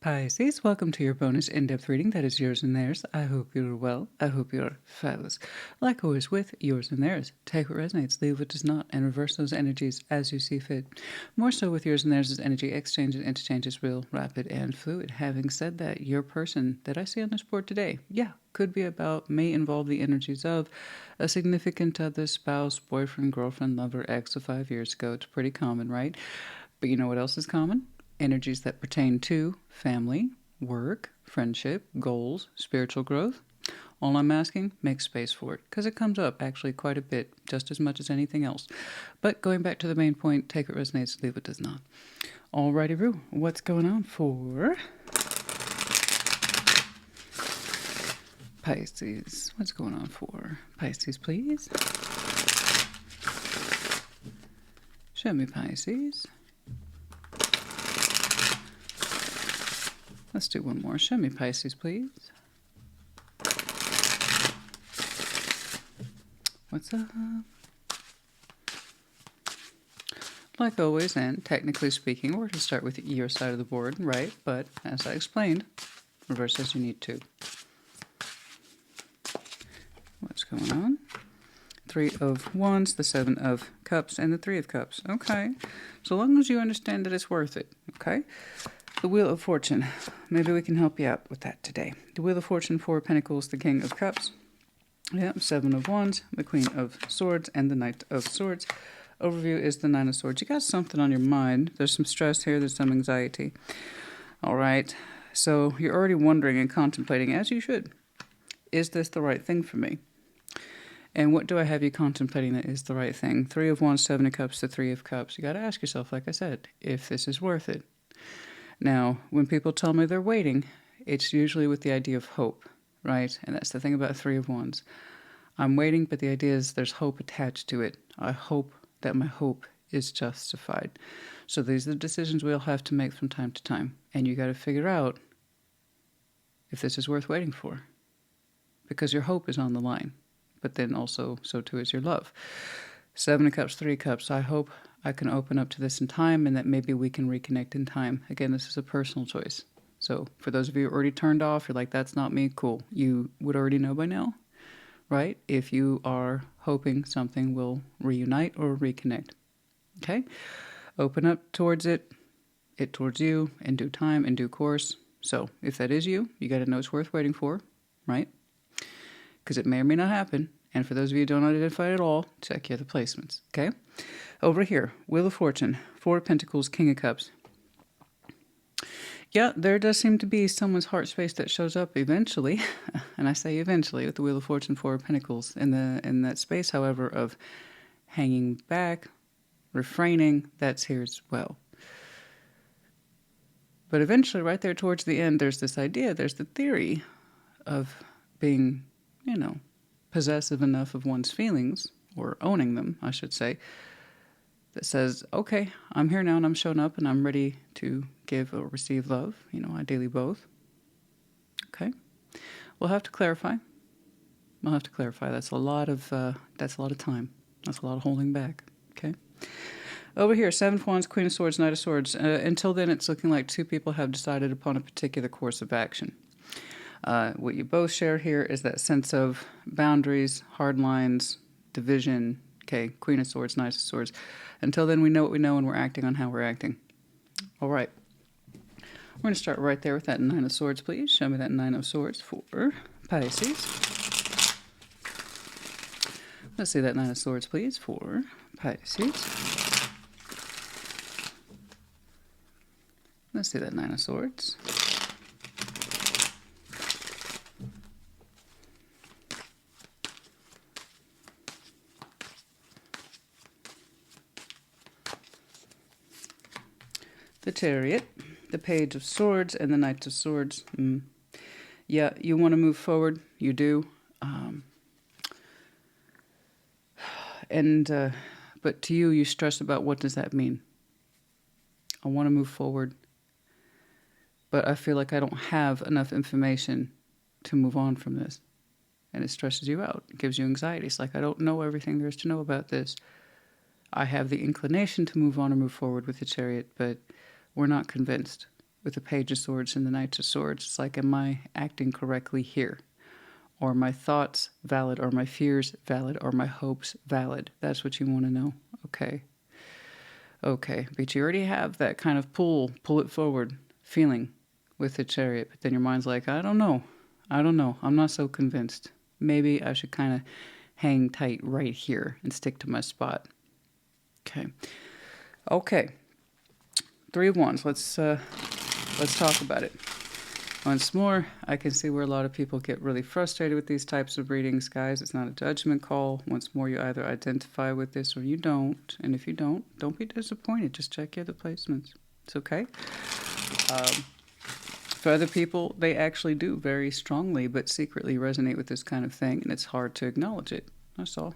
Pisces, welcome to your bonus in-depth reading that is yours and theirs. I hope you're well. I hope you're fabulous. Like always with yours and theirs, take what resonates, leave what does not, and reverse those energies as you see fit. More so with yours and theirs, as energy exchange and interchange is real, rapid, and fluid. Having said that, your person that I see on this board today, could be about, may involve the energies of a significant other, spouse, boyfriend, girlfriend, lover, ex of 5 years ago. It's pretty common, right? But you know what else is common? Energies that pertain to family, work, friendship, goals, spiritual growth. All I'm asking, make space for it, because it comes up actually quite a bit, just as much as anything else. But going back to the main point, take what resonates, leave what does not. Alrighty, Roo, what's going on for Pisces? What's going on for Pisces, please? Show me Pisces. Let's do one more. Show me Pisces, please. What's up? Like always, and technically speaking, we're going to start with your side of the board, right? But as I explained, reverse as you need to. What's going on? 3 of Wands, the 7 of Cups, and the 3 of Cups. Okay. So long as you understand that it's worth it, okay? The Wheel of Fortune. Maybe we can help you out with that today. The Wheel of Fortune, 4 of Pentacles, the King of Cups. Yep, 7 of Wands, the Queen of Swords, and the Knight of Swords. Overview is the 9 of Swords. You got something on your mind. There's some stress here. There's some anxiety. All right. So you're already wondering and contemplating, as you should, is this the right thing for me? And what do I have you contemplating that is the right thing? 3 of Wands, 7 of Cups, the 3 of Cups. You got to ask yourself, like I said, if this is worth it. Now, when people tell me they're waiting, it's usually with the idea of hope, right? And that's the thing about 3 of Wands. I'm waiting, but the idea is there's hope attached to it. I hope that my hope is justified. So these are the decisions we all have to make from time to time. And you got to figure out if this is worth waiting for. Because your hope is on the line. But then also, so too is your love. 7 of Cups, 3 of Cups. I hope I can open up to this in time and that maybe we can reconnect in time. Again, this is a personal choice. So for those of you who are already turned off, you're like, that's not me, cool. You would already know by now, right? If you are hoping something will reunite or reconnect. Okay? Open up towards it towards you, in due time, in due course. So if that is you, you got to know it's worth waiting for, right? Because it may or may not happen. And for those of you who don't identify at all, check your other placements, okay? Over here, Wheel of Fortune, 4 of Pentacles, King of Cups. Yeah, there does seem to be someone's heart space that shows up eventually, and I say eventually, with the Wheel of Fortune, 4 of Pentacles. In that space, however, of hanging back, refraining, that's here as well. But eventually, right there towards the end, there's this idea, there's the theory of being, possessive enough of one's feelings, or owning them, I should say, that says, okay, I'm here now and I'm showing up and I'm ready to give or receive love, ideally both. Okay. We'll have to clarify. That's a lot of time. That's a lot of holding back. Okay. Over here, 7 of Wands, Queen of Swords, Knight of Swords. Until then, it's looking like 2 people have decided upon a particular course of action. What you both share here is that sense of boundaries, hard lines, division. Okay, Queen of Swords, Knight of Swords. Until then, we know what we know and we're acting on how we're acting. All right. We're going to start right there with that 9 of Swords, please. Show me that 9 of Swords for Pisces. Let's see that 9 of Swords, please, for Pisces. Let's see that 9 of Swords. The Chariot, the Page of Swords, and the Knight of Swords. Yeah, you want to move forward. You do. But to you, you stress about what does that mean? I want to move forward, but I feel like I don't have enough information to move on from this. And it stresses you out. It gives you anxiety. It's like, I don't know everything there is to know about this. I have the inclination to move on or move forward with the Chariot, but we're not convinced. with the Page of Swords and the Knight of Swords. It's like, am I acting correctly here? Or my thoughts valid? Or my fears valid? Or my hopes valid? That's what you want to know. Okay. Okay. But you already have that kind of pull it forward feeling with the Chariot. But then your mind's like, I don't know. I'm not so convinced. Maybe I should kind of hang tight right here and stick to my spot. Okay. Okay. 3 of Wands. Let's talk about it. Once more, I can see where a lot of people get really frustrated with these types of readings, guys. It's not a judgment call. Once more, you either identify with this or you don't. And if you don't be disappointed. Just check your other placements. It's okay. For other people, they actually do very strongly but secretly resonate with this kind of thing, and it's hard to acknowledge it. That's all.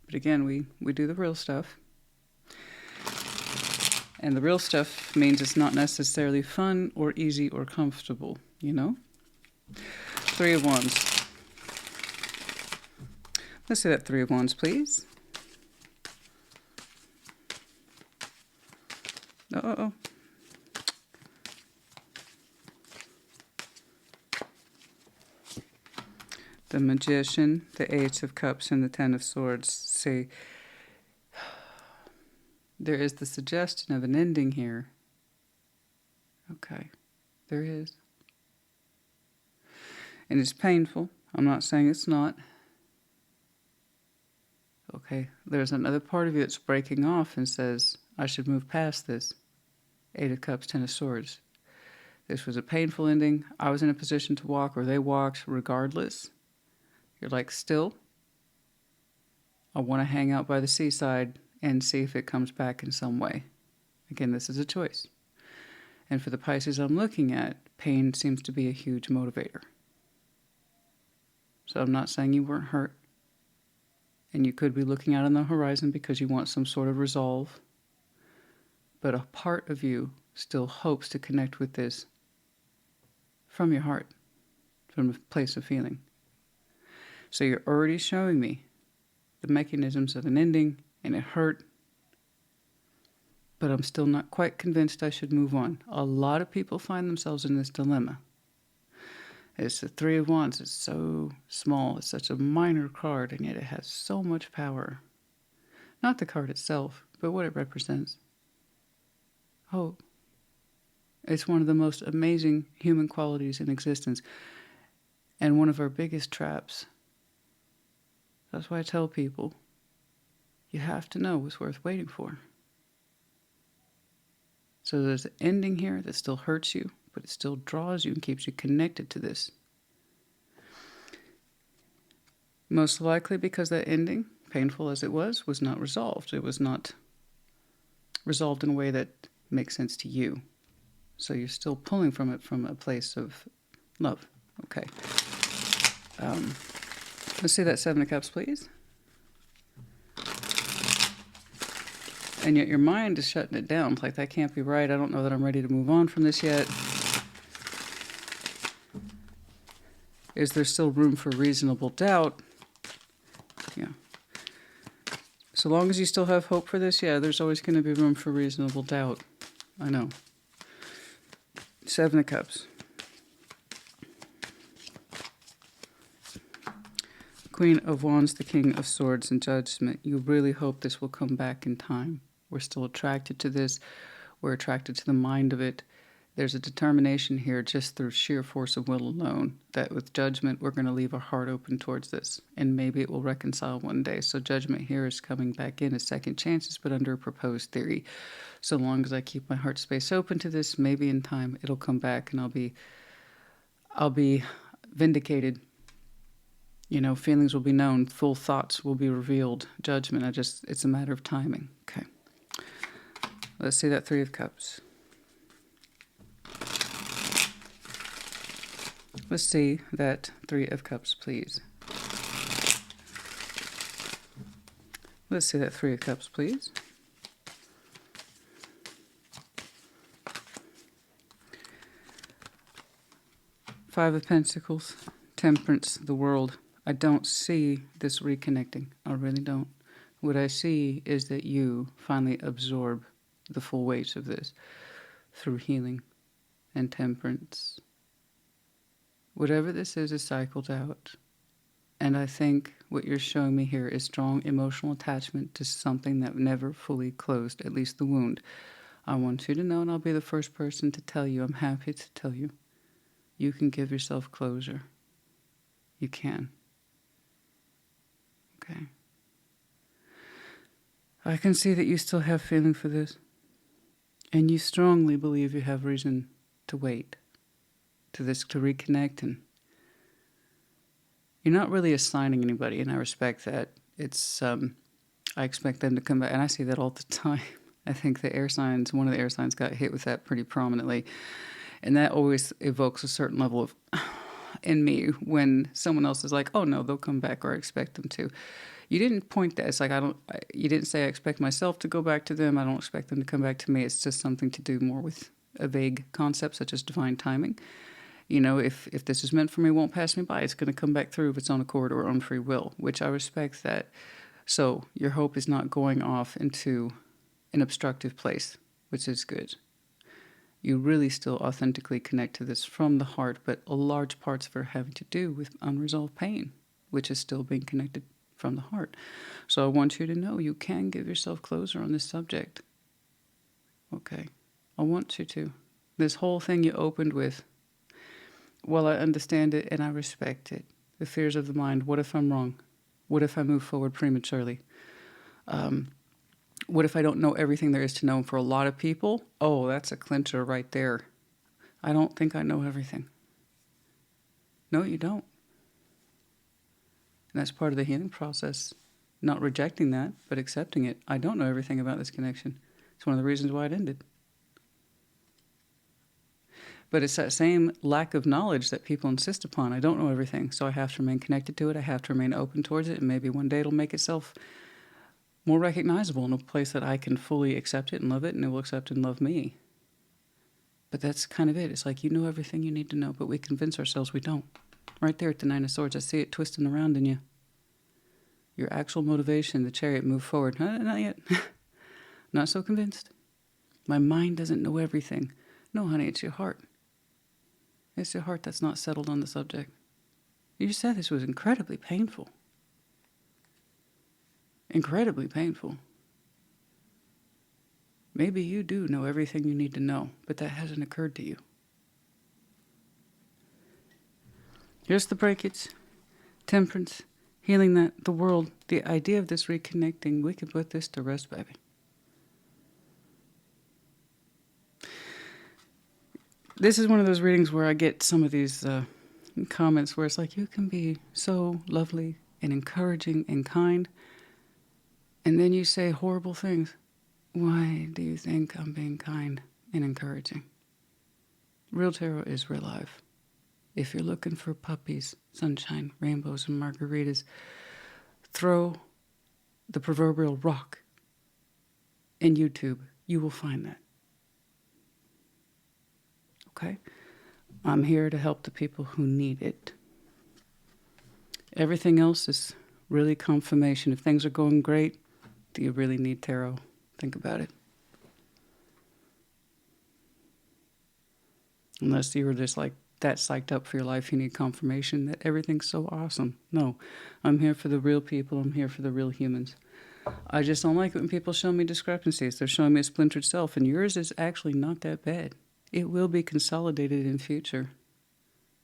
But again, we do the real stuff. And the real stuff means it's not necessarily fun or easy or comfortable, you know? 3 of Wands. Let's see that 3 of Wands, please. Uh-oh. The Magician, the Ace of Cups, and the Ten of Swords. See, there is the suggestion of an ending here. Okay, there is. And it's painful. I'm not saying it's not. Okay, there's another part of you that's breaking off and says, I should move past this. 8 of Cups, 10 of Swords. This was a painful ending. I was in a position to walk, or they walked, regardless. You're like, still, I want to hang out by the seaside and see if it comes back in some way. Again, this is a choice. And for the Pisces I'm looking at, pain seems to be a huge motivator. So I'm not saying you weren't hurt. And you could be looking out on the horizon because you want some sort of resolve. But a part of you still hopes to connect with this from your heart, from a place of feeling. So you're already showing me the mechanisms of an ending, and it hurt. But I'm still not quite convinced I should move on. A lot of people find themselves in this dilemma. It's the 3 of Wands. It's so small. It's such a minor card, and yet it has so much power. Not the card itself, but what it represents. Hope. It's one of the most amazing human qualities in existence, and one of our biggest traps. That's why I tell people, you have to know what's worth waiting for. So there's an ending here that still hurts you, but it still draws you and keeps you connected to this. Most likely because that ending, painful as it was not resolved. It was not resolved in a way that makes sense to you. So you're still pulling from it from a place of love. Okay. Let's see that 7 of Cups, please. And yet your mind is shutting it down. It's like, that can't be right. I don't know that I'm ready to move on from this yet. Is there still room for reasonable doubt? Yeah. So long as you still have hope for this, yeah, there's always going to be room for reasonable doubt. I know. 7 of Cups. Queen of Wands, the King of Swords, and Judgment. You really hope this will come back in time. We're still attracted to this. We're attracted to the mind of it. There's a determination here just through sheer force of will alone that with Judgment, we're going to leave our heart open towards this. And maybe it will reconcile one day. So Judgment here is coming back in as second chances, but under a proposed theory. So long as I keep my heart space open to this, maybe in time it'll come back and I'll be vindicated. You know, feelings will be known, full thoughts will be revealed. Judgment, it's a matter of timing. Okay. Let's see that 3 of Cups. Let's see that 3 of Cups, please. Let's see that 3 of Cups, please. Five of Pentacles, Temperance, the World. I don't see this reconnecting. I really don't. What I see is that you finally absorb the full weight of this through healing. and Temperance. Whatever this is cycled out. And I think what you're showing me here is strong emotional attachment to something that never fully closed, at least the wound. I want you to know, and I'll be the first person to tell you, I'm happy to tell you, you can give yourself closure. You can. Okay. I can see that you still have feeling for this. And you strongly believe you have reason to wait to this, to reconnect. And you're not really assigning anybody, and I respect that. It's, I expect them to come back, and I see that all the time. I think the air signs, one of the air signs got hit with that pretty prominently. And that always evokes a certain level of, in me, when someone else is like, oh no, they'll come back, or I expect them to. You didn't point that. It's like, you didn't say I expect myself to go back to them. I don't expect them to come back to me. It's just something to do more with a vague concept such as divine timing. You know, if this is meant for me, it won't pass me by. It's going to come back through if it's on accord or on free will, which I respect that. So your hope is not going off into an obstructive place, which is good. You really still authentically connect to this from the heart, but a large parts of it are having to do with unresolved pain, which is still being connected from the heart. So I want you to know you can give yourself closure on this subject. Okay. I want you to. This whole thing you opened with, well, I understand it and I respect it. The fears of the mind. What if I'm wrong? What if I move forward prematurely? What if I don't know everything there is to know? And for a lot of people, oh, that's a clincher right there. I don't think I know everything. No, you don't. And that's part of the healing process. Not rejecting that, but accepting it. I don't know everything about this connection. It's one of the reasons why it ended. But it's that same lack of knowledge that people insist upon. I don't know everything, so I have to remain connected to it. I have to remain open towards it, and maybe one day it'll make itself more recognizable in a place that I can fully accept it and love it, and it will accept and love me. But that's kind of it. It's like you know everything you need to know, but we convince ourselves we don't. Right there at the Nine of Swords, I see it twisting around in you. Your actual motivation, the Chariot, move forward. Not yet. Not so convinced. My mind doesn't know everything. No, honey, it's your heart. It's your heart that's not settled on the subject. You said this was incredibly painful. Incredibly painful. Maybe you do know everything you need to know, but that hasn't occurred to you. Here's the breakage, Temperance, healing that, the world, the idea of this reconnecting, we can put this to rest, baby. This is one of those readings where I get some of these comments where it's like, you can be so lovely and encouraging and kind, and then you say horrible things. Why do you think I'm being kind and encouraging? Real tarot is real life. If you're looking for puppies, sunshine, rainbows, and margaritas, throw the proverbial rock in YouTube. You will find that. Okay? I'm here to help the people who need it. Everything else is really confirmation. If things are going great, do you really need tarot? Think about it. Unless you were just like that psyched up for your life, you need confirmation that everything's so awesome. No, I'm here for the real people. I'm here for the real humans. I just don't like it when people show me discrepancies. They're showing me a splintered self, and yours is actually not that bad. It will be consolidated in future.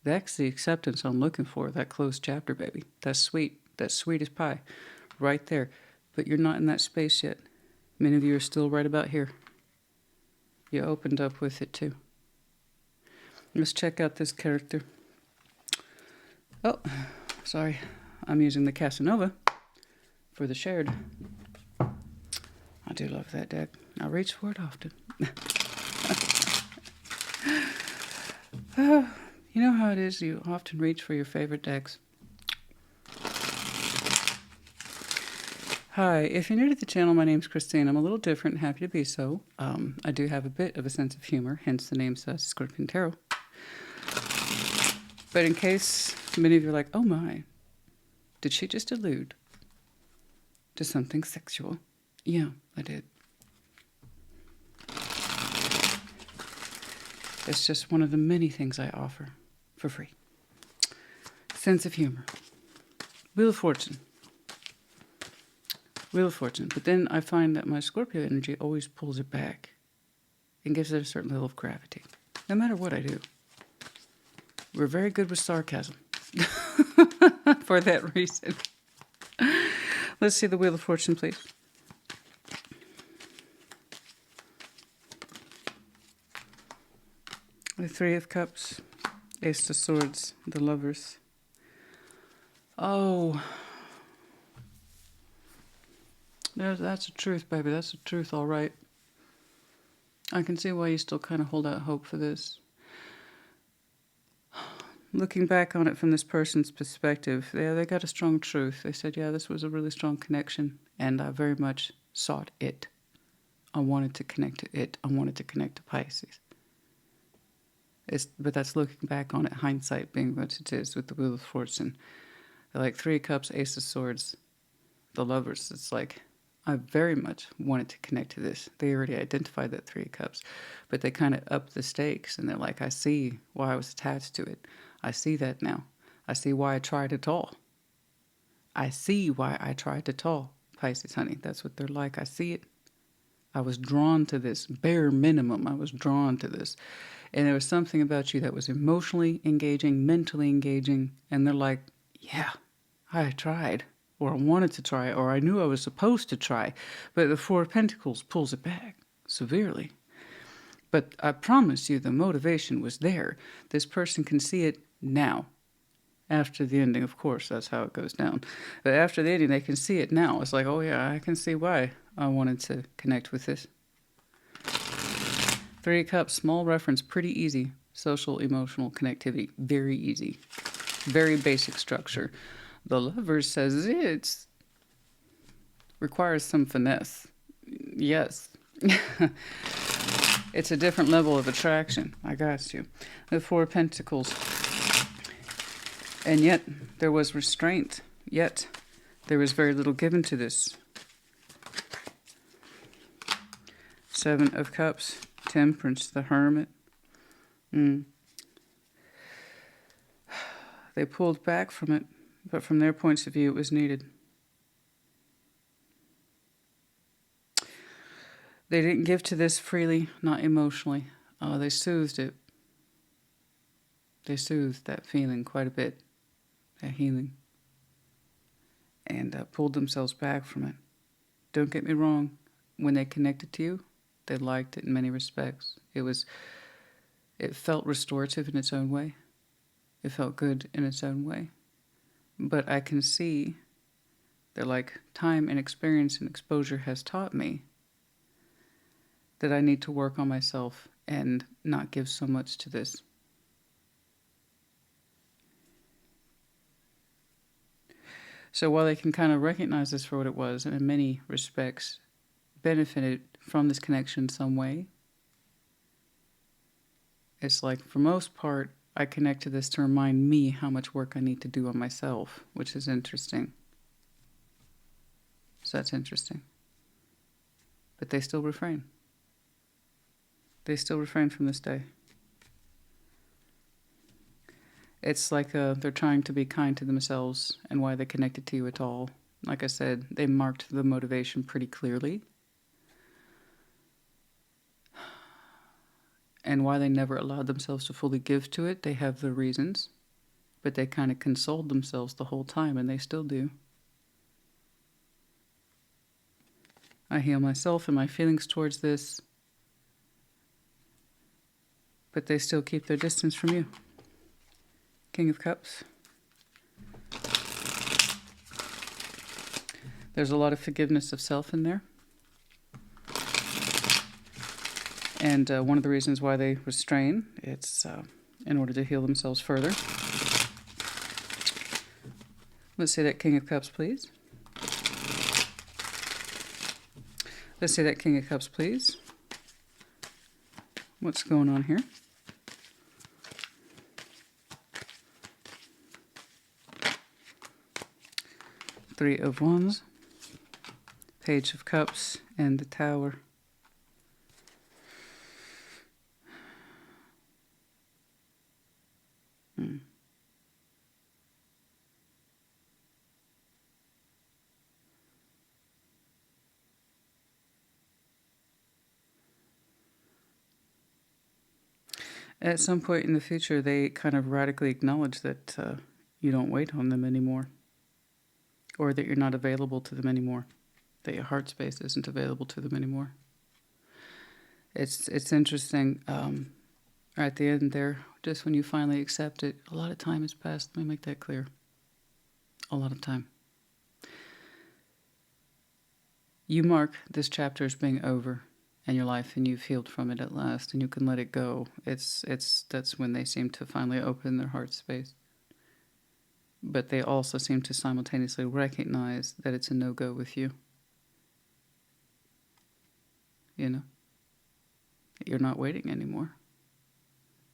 That's the acceptance I'm looking for, that closed chapter, baby. That's sweet. That's sweet as pie. Right there. But you're not in that space yet. Many of you are still right about here. You opened up with it too. Let's check out this character. Oh, sorry. I'm using the Casanova for the shared. I do love that deck. I reach for it often. You know how it is, you often reach for your favorite decks. Hi, if you're new to the channel, my name's Christina. I'm a little different, happy to be so. I do have a bit of a sense of humor, hence the name sassyscorpiontarot. But in case many of you are like, oh my, did she just allude to something sexual? Yeah, I did. It's just one of the many things I offer for free. Sense of humor. Wheel of Fortune. Wheel of Fortune. But then I find that my Scorpio energy always pulls it back and gives it a certain level of gravity, no matter what I do. We're very good with sarcasm for that reason. Let's see the Wheel of Fortune, please. The Three of Cups, Ace of Swords, the Lovers. Oh, that's the truth, baby. That's the truth, all right. I can see why you still kind of hold out hope for this. Looking back on it from this person's perspective, yeah, they got a strong truth. They said, yeah, this was a really strong connection, and I very much sought it. I wanted to connect to it. I wanted to connect to Pisces. But that's looking back on it, hindsight being what it is with the Wheel of Fortune. They're like Three of Cups, Ace of Swords, the Lovers. It's like, I very much wanted to connect to this. They already identified that Three of Cups, but they kind of upped the stakes, and they're like, I see why I was attached to it. I see that now. I see why I tried it all. I see why I tried it all, Pisces, honey. That's what they're like. I see it. I was drawn to this. Bare minimum, I was drawn to this. And there was something about you that was emotionally engaging, mentally engaging, and they're like, yeah, I tried. Or I wanted to try, or I knew I was supposed to try. But the Four of Pentacles pulls it back severely. But I promise you the motivation was there. This person can see it now. After the ending, of course, that's how it goes down. But after the ending, they can see it now. It's like, oh yeah, I can see why I wanted to connect with this. Three of Cups, small reference, pretty easy. Social, emotional connectivity, very easy. Very basic structure. The Lovers says it requires some finesse. Yes. It's a different level of attraction. I got you. The Four of Pentacles. And yet, there was restraint. Yet, there was very little given to this. Seven of Cups. Temperance, the Hermit. They pulled back from it, but from their points of view, it was needed. They didn't give to this freely, not emotionally. They soothed it. They soothed that feeling quite a bit, that healing, and pulled themselves back from it. Don't get me wrong. When they connected to you, they liked it in many respects. It felt restorative in its own way. It felt good in its own way. But I can see that, like, time and experience and exposure has taught me that I need to work on myself and not give so much to this. So while they can kind of recognize this for what it was, and in many respects benefited from this connection in some way, it's like, for most part, I connect to this to remind me how much work I need to do on myself, which is interesting. So that's interesting. But they still refrain. They still refrain from this day. It's like they're trying to be kind to themselves and why they connected to you at all. Like I said, they marked the motivation pretty clearly. And why they never allowed themselves to fully give to it, they have their reasons. But they kind of consoled themselves the whole time, and they still do. I heal myself and my feelings towards this, but they still keep their distance from you. King of Cups. There's a lot of forgiveness of self in there. And one of the reasons why they restrain, it's in order to heal themselves further. Let's see that King of Cups, please. Let's see that King of Cups, please. What's going on here? Three of Wands, Page of Cups, and the Tower. At some point in the future, they kind of radically acknowledge that you don't wait on them anymore, or that you're not available to them anymore, that your heart space isn't available to them anymore. It's interesting. At the end there, just when you finally accept it, a lot of time has passed. Let me make that clear. A lot of time. You mark this chapter as being over in your life, and you've healed from it at last, and you can let it go. That's when they seem to finally open their heart space. But they also seem to simultaneously recognize that it's a no-go with you. You know? You're not waiting anymore.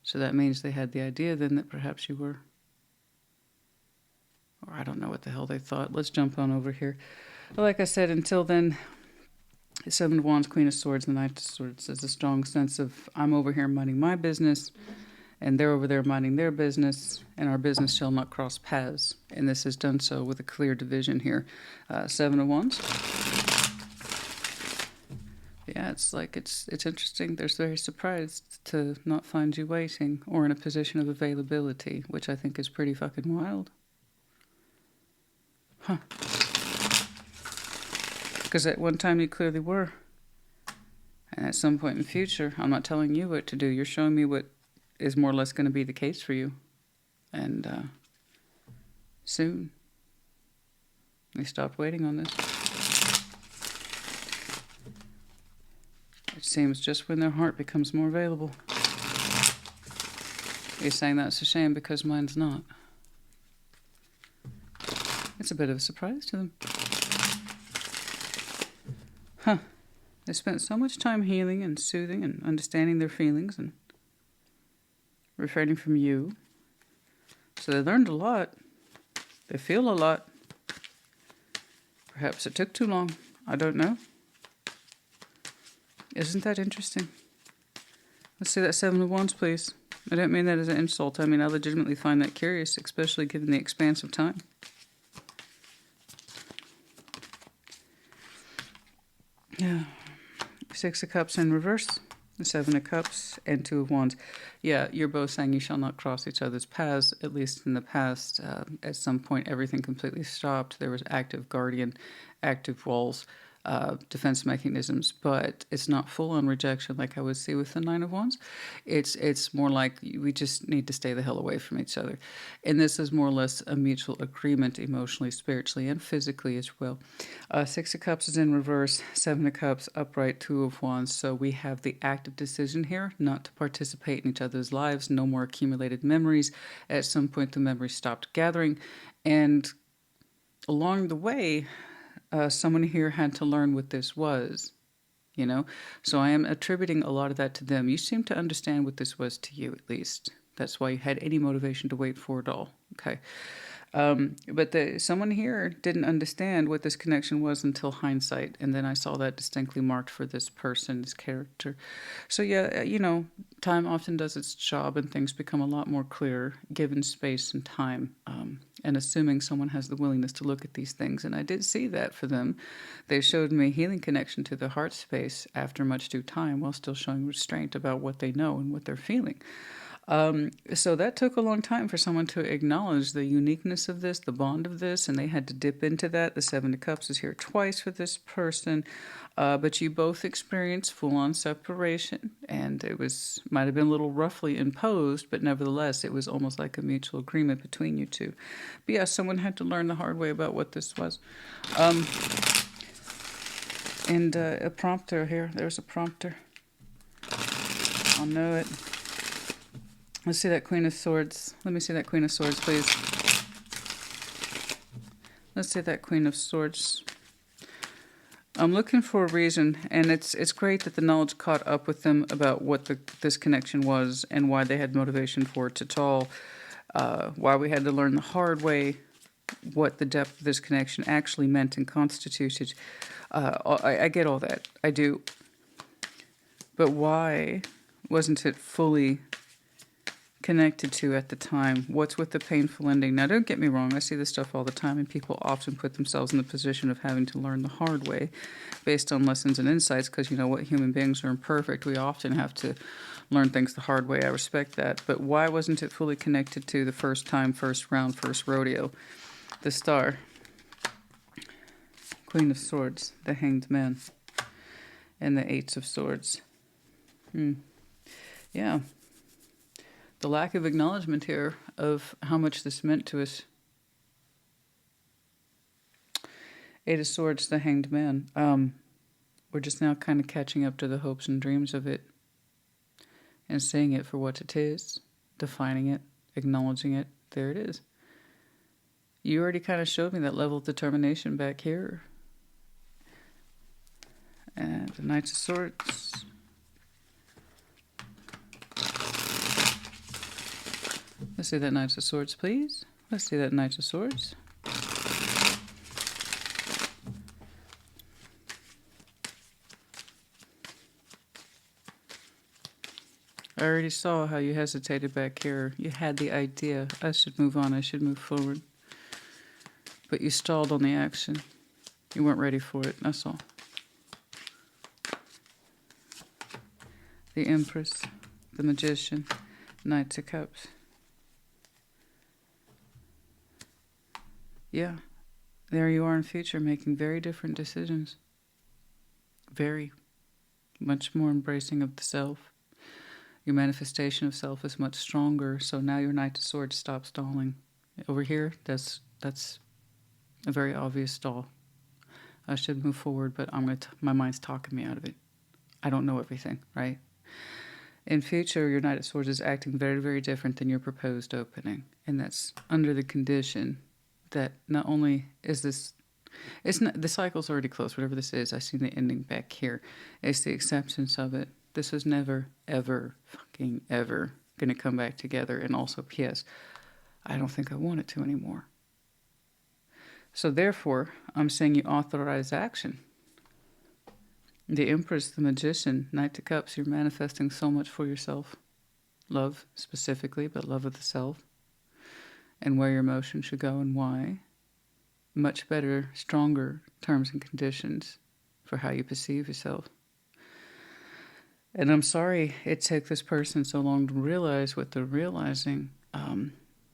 So that means they had the idea then that perhaps you were. Or I don't know what the hell they thought. Let's jump on over here. But like I said, until then, Seven of Wands, Queen of Swords, and Knight of Swords is a strong sense of I'm over here minding my business, and they're over there minding their business, and our business shall not cross paths. And this is done so with a clear division here. Seven of Wands. Yeah, it's like it's interesting. They're very surprised to not find you waiting or in a position of availability, which I think is pretty fucking wild. Huh. Because at one time you clearly were. And at some point in the future, I'm not telling you what to do. You're showing me what is more or less going to be the case for you. And soon. We stopped waiting on this. It seems just when their heart becomes more available. You're saying that's a shame because mine's not. It's a bit of a surprise to them. Huh. They spent so much time healing and soothing and understanding their feelings and refraining from you. So they learned a lot. They feel a lot. Perhaps it took too long. I don't know. Isn't that interesting? Let's see that Seven of Wands, please. I don't mean that as an insult. I mean, I legitimately find that curious, especially given the expanse of time. Yeah. Six of Cups in reverse. The Seven of Cups and Two of Wands. Yeah, you're both saying you shall not cross each other's paths, at least in the past. At some point, everything completely stopped. There was active guardian, active walls, defense mechanisms, but it's not full-on rejection like I would see with the Nine of Wands. It's more like we just need to stay the hell away from each other. And this is more or less a mutual agreement emotionally, spiritually, and physically as well. Six of Cups is in reverse, Seven of Cups upright, Two of Wands. So we have the active decision here not to participate in each other's lives, no more accumulated memories. At some point, the memories stopped gathering. And along the way, someone here had to learn what this was, you know? So I am attributing a lot of that to them. You seem to understand what this was to you, at least. That's why you had any motivation to wait for it all, okay? But someone here didn't understand what this connection was until hindsight, and then I saw that distinctly marked for this person's character. So yeah, you know, time often does its job, and things become a lot more clear given space and time, and assuming someone has the willingness to look at these things. And I did see that for them. They showed me a healing connection to their heart space after much due time, while still showing restraint about what they know and what they're feeling. So that took a long time for someone to acknowledge the uniqueness of this, the bond of this, and they had to dip into that. The Seven of Cups is here twice for this person, but you both experienced full-on separation, and it might have been a little roughly imposed, but nevertheless, it was almost like a mutual agreement between you two. But yeah, someone had to learn the hard way about what this was. And a prompter here. There's a prompter. I'll know it. Let's see that Queen of Swords. Let me see that Queen of Swords, please. Let's see that Queen of Swords. I'm looking for a reason, and it's great that the knowledge caught up with them about what this connection was and why they had motivation for it at all. Why we had to learn the hard way what the depth of this connection actually meant and constituted. I get all that. I do. But why wasn't it fully connected to at the time? What's with the painful ending? Now, don't get me wrong. I see this stuff all the time, and people often put themselves in the position of having to learn the hard way based on lessons and insights because, you know what, human beings are imperfect. We often have to learn things the hard way. I respect that. But why wasn't it fully connected to the first time, first round, first rodeo? The Star, Queen of Swords, the Hanged Man, and the Eights of Swords. Yeah. The lack of acknowledgement here of how much this meant to us. Eight of Swords, the Hanged Man. We're just now kind of catching up to the hopes and dreams of it and seeing it for what it is, defining it, acknowledging it. There it is. You already kind of showed me that level of determination back here. And the Knights of Swords. Let's see that Knights of Swords, please. Let's see that Knights of Swords. I already saw how you hesitated back here. You had the idea. I should move on. I should move forward. But you stalled on the action. You weren't ready for it. That's all. The Empress, the Magician, Knights of Cups. Yeah, there you are in future making very different decisions. Very much more embracing of the self. Your manifestation of self is much stronger, so now your Knight of Swords stops stalling. Over here, that's a very obvious stall. I should move forward, but my mind's talking me out of it. I don't know everything, right? In future, your Knight of Swords is acting very, very different than your proposed opening, and that's under the condition that not only is this, it's not, the cycle's already closed, whatever this is, I see the ending back here. It's the acceptance of it. This was never, ever, fucking ever going to come back together. And also, P.S., I don't think I want it to anymore. So therefore, I'm saying you authorize action. The Empress, the Magician, Knight of Cups, you're manifesting so much for yourself. Love specifically, but love of the self. And where your emotions should go and why. Much better, stronger terms and conditions for how you perceive yourself. And I'm sorry it took this person so long to realize what they're realizing.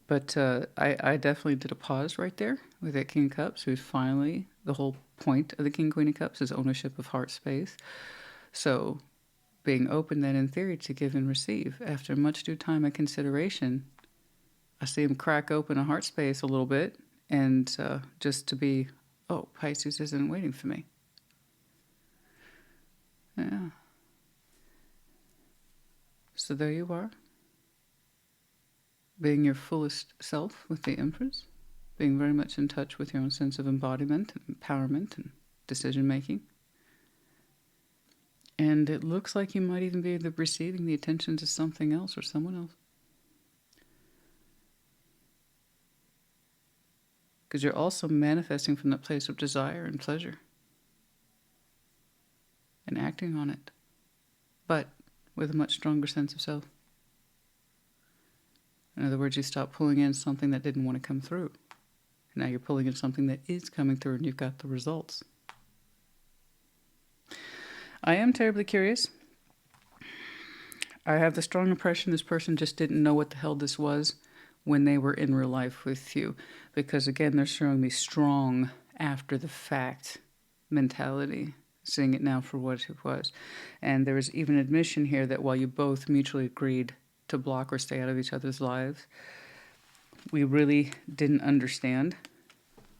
But I definitely did a pause right there with that King of Cups, who's finally, the whole point of the King Queen of Cups is ownership of heart space. So being open then in theory to give and receive. After much due time and consideration, I see him crack open a heart space a little bit and just to be, oh, Pisces isn't waiting for me. Yeah. So there you are, being your fullest self with the Empress, being very much in touch with your own sense of embodiment and empowerment and decision-making. And it looks like you might even be receiving the attentions of something else or someone else. Because you're also manifesting from that place of desire and pleasure and acting on it, but with a much stronger sense of self. In other words, you stop pulling in something that didn't want to come through. Now you're pulling in something that is coming through and you've got the results. I am terribly curious. I have the strong impression this person just didn't know what the hell this was when they were in real life with you. Because again, they're showing me strong after the fact mentality. Seeing it now for what it was. And there was even admission here that while you both mutually agreed to block or stay out of each other's lives, we really didn't understand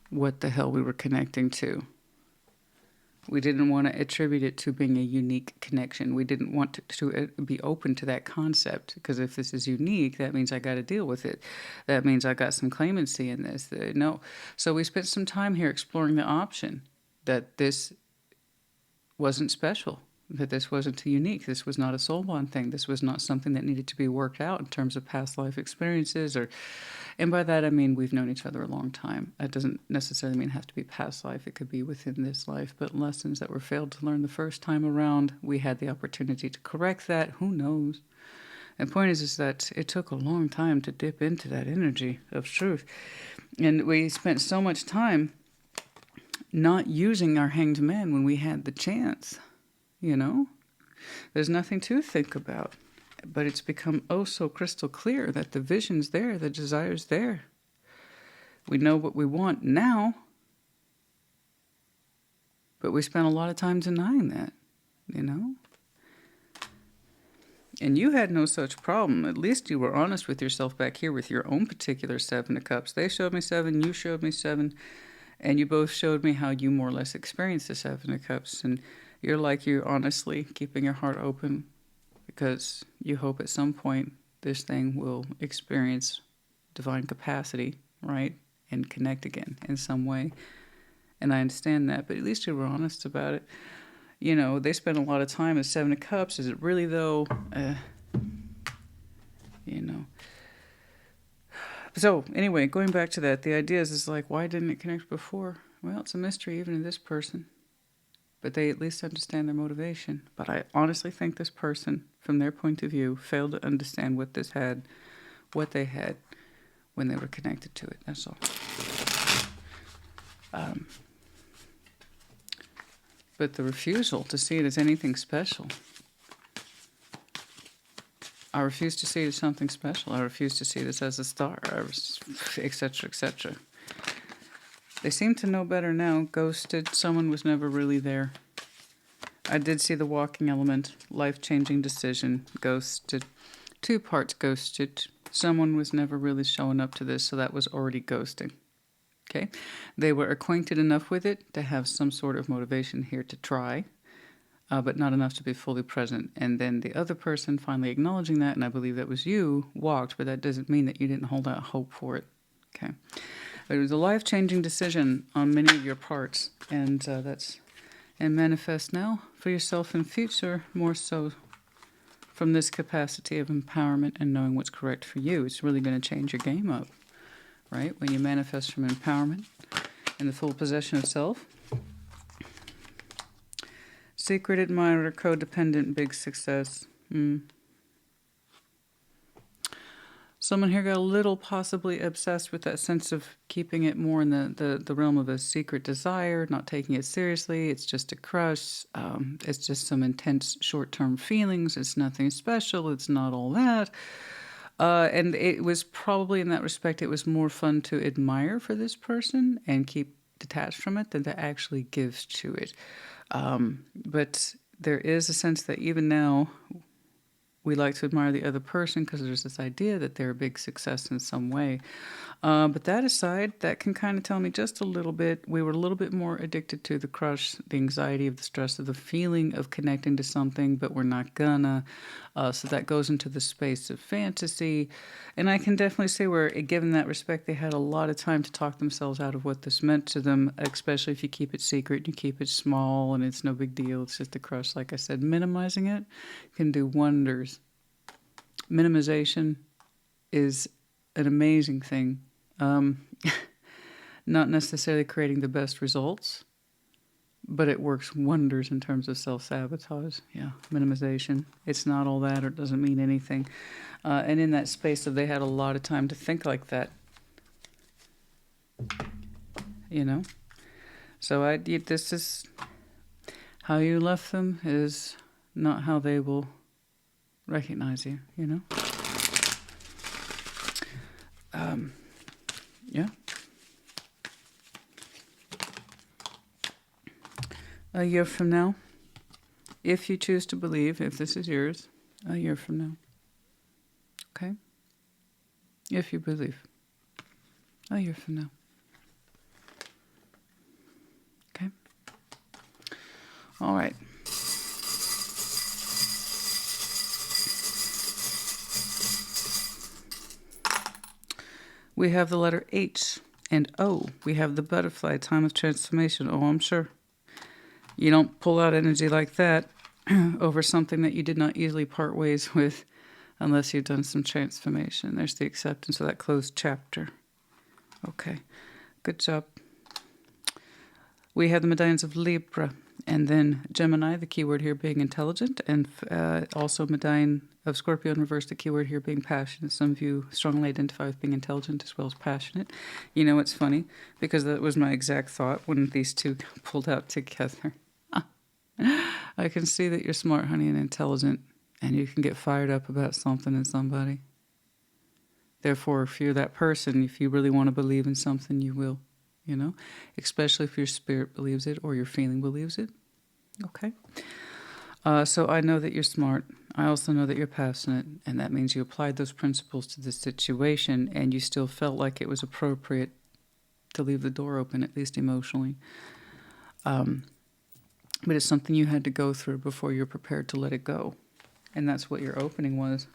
what the hell we were connecting to. We didn't want to attribute it to being a unique connection. We didn't want to be open to that concept, because if this is unique, that means I got to deal with it. That means I got some claimancy in this. No. So we spent some time here exploring the option that this wasn't special, that this wasn't unique. This was not a soul bond thing. This was not something that needed to be worked out in terms of past life experiences, and by that I mean we've known each other a long time. It doesn't necessarily mean it have to be past life. It could be within this life, but lessons that were failed to learn the first time around, we had the opportunity to correct that. Who knows? The point is that it took a long time to dip into that energy of truth. And we spent so much time not using our hanged man when we had the chance, you know? There's nothing to think about. But it's become oh so crystal clear that the vision's there, the desire's there. We know what we want now, but we spent a lot of time denying that, you know? And you had no such problem. At least you were honest with yourself back here with your own particular 7 of Cups. They showed me 7, you showed me 7, and you both showed me how you more or less experienced the 7 of Cups. And you're honestly keeping your heart open, because you hope at some point this thing will experience divine capacity, right? And connect again in some way. And I understand that, but at least you were honest about it. You know, they spend a lot of time as 7 of Cups. Is it really, though? You know. So, anyway, going back to that, the idea is like, why didn't it connect before? Well, it's a mystery even to this person. But they at least understand their motivation. But I honestly think this person, from their point of view, failed to understand what they had when they were connected to it. That's all. But the refusal to see it as anything special. I refuse to see it as something special. I refuse to see this as a star, etc., etc. They seem to know better now. Ghosted. Someone was never really there. I did see the walking element. Life-changing decision. Ghosted. 2 parts ghosted. Someone was never really showing up to this, so that was already ghosting. Okay? They were acquainted enough with it to have some sort of motivation here to try, but not enough to be fully present. And then the other person finally acknowledging that, and I believe that was you, walked, but that doesn't mean that you didn't hold out hope for it. Okay? It was a life-changing decision on many of your parts, and and manifest now for yourself in future, more so from this capacity of empowerment and knowing what's correct for you. It's really going to change your game up, right? When you manifest from empowerment and the full possession of self. Secret admirer, codependent, big success. Someone here got a little possibly obsessed with that sense of keeping it more in the realm of a secret desire, not taking it seriously. It's just a crush. It's just some intense short-term feelings. It's nothing special. It's not all that. And it was probably in that respect, it was more fun to admire for this person and keep detached from it than to actually give to it. But there is a sense that even now, we like to admire the other person because there's this idea that they're a big success in some way. But that aside, that can kind of tell me just a little bit. We were a little bit more addicted to the crush, the anxiety of the stress of the feeling of connecting to something, but we're not gonna. So that goes into the space of fantasy. And I can definitely say where, given that respect, they had a lot of time to talk themselves out of what this meant to them, especially if you keep it secret and you keep it small and it's no big deal. It's just a crush. Like I said, minimizing it can do wonders. Minimization is an amazing thing. Not necessarily creating the best results, but it works wonders in terms of self-sabotage. Yeah, minimization. It's not all that, or it doesn't mean anything. And in that space, they had a lot of time to think like that. You know? So this is how you left them is not how they will recognize you, you know? Yeah. A year from now, if you choose to believe, if this is yours, a year from now. Okay? If you believe. A year from now. Okay? All right. We have the letter H and O. We have the butterfly, time of transformation. Oh, I'm sure. You don't pull out energy like that over something that you did not easily part ways with unless you've done some transformation. There's the acceptance of that closed chapter. Okay, good job. We have the medallions of Libra. And then Gemini, the keyword here being intelligent, and also Medine of Scorpio in reverse, the keyword here being passionate. Some of you strongly identify with being intelligent as well as passionate. You know, it's funny because that was my exact thought when these two pulled out together. I can see that you're smart, honey, and intelligent, and you can get fired up about something and somebody. Therefore, if you're that person, if you really want to believe in something, you will, you know, especially if your spirit believes it or your feeling believes it. Okay. So I know that you're smart. I also know that you're passionate, and that means you applied those principles to the situation and you still felt like it was appropriate to leave the door open, at least emotionally. But it's something you had to go through before you're prepared to let it go. And that's what your opening was.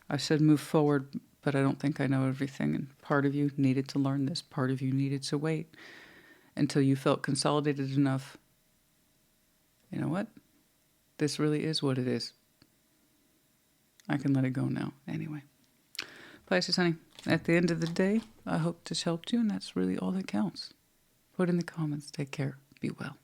I said move forward, but I don't think I know everything. And part of you needed to learn this. Part of you needed to wait until you felt consolidated enough. You know what? This really is what it is. I can let it go now. Anyway. Pisces, honey, at the end of the day, I hope this helped you, and that's really all that counts. Put in the comments. Take care. Be well.